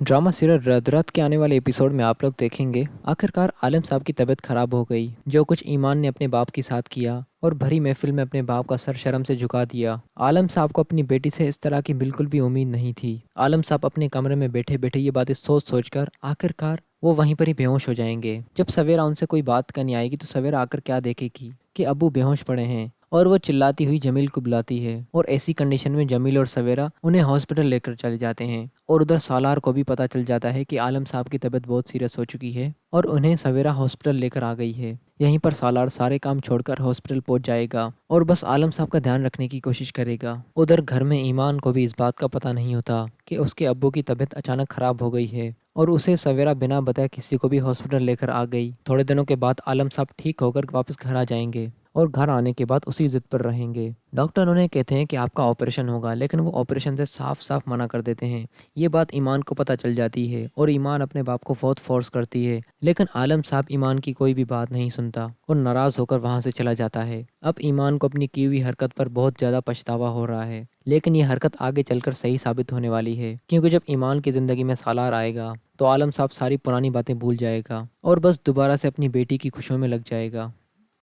Drama serial रद रत के आने वाले एपिसोड में आप लोग देखेंगे आखिरकार आलम साहब की तबीयत खराब हो गई। जो कुछ ईमान ने अपने बाप के साथ किया और भरी महफिल में अपने बाप का सर शर्म से झुका दिया। आलम साहब को अपनी बेटी से इस तरह की बिल्कुल भी उम्मीद नहीं थी। आलम साहब अपने कमरे में बैठे बैठे ये बातें सोच सोच कर आखिरकार वो वहीं पर ही बेहोश हो जाएंगे। जब सवेरा उनसे कोई बात करनी आएगी तो सवेरा आकर क्या देखेगी कि अब्बू बेहोश पड़े हैं और वो चिल्लाती हुई जमील को बुलाती है। और ऐसी कंडीशन में जमील और सवेरा उन्हें हॉस्पिटल लेकर चले जाते हैं। और उधर सालार को भी पता चल जाता है कि आलम साहब की तबीयत बहुत सीरियस हो चुकी है और उन्हें सवेरा हॉस्पिटल लेकर आ गई है। यहीं पर सालार सारे काम छोड़कर हॉस्पिटल पहुंच जाएगा और बस आलम साहब का ध्यान रखने की कोशिश करेगा। उधर घर में ईमान को भी इस बात का पता नहीं होता कि उसके अब्बू की तबीयत अचानक खराब हो गई है और उसे सवेरा बिना बताए किसी को भी हॉस्पिटल लेकर आ गई। थोड़े दिनों के बाद आलम साहब ठीक होकर वापस घर आ जाएंगे और घर आने के बाद उसी जिद पर रहेंगे। डॉक्टर उन्हें कहते हैं कि आपका ऑपरेशन होगा, लेकिन वो ऑपरेशन से साफ साफ मना कर देते हैं। ये बात ईमान को पता चल जाती है और ईमान अपने बाप को बहुत फोर्स करती है, लेकिन आलम साहब ईमान की कोई भी बात नहीं सुनता और नाराज होकर वहां से चला जाता है। अब ईमान को अपनी की हुई हरकत पर बहुत ज्यादा पछतावा हो रहा है, लेकिन ये हरकत आगे चलकर सही साबित होने वाली है, क्योंकि जब ईमान की जिंदगी में सालार आएगा तो आलम साहब सारी पुरानी बातें भूल जाएगा और बस दोबारा से अपनी बेटी की खुशियों में लग जाएगा।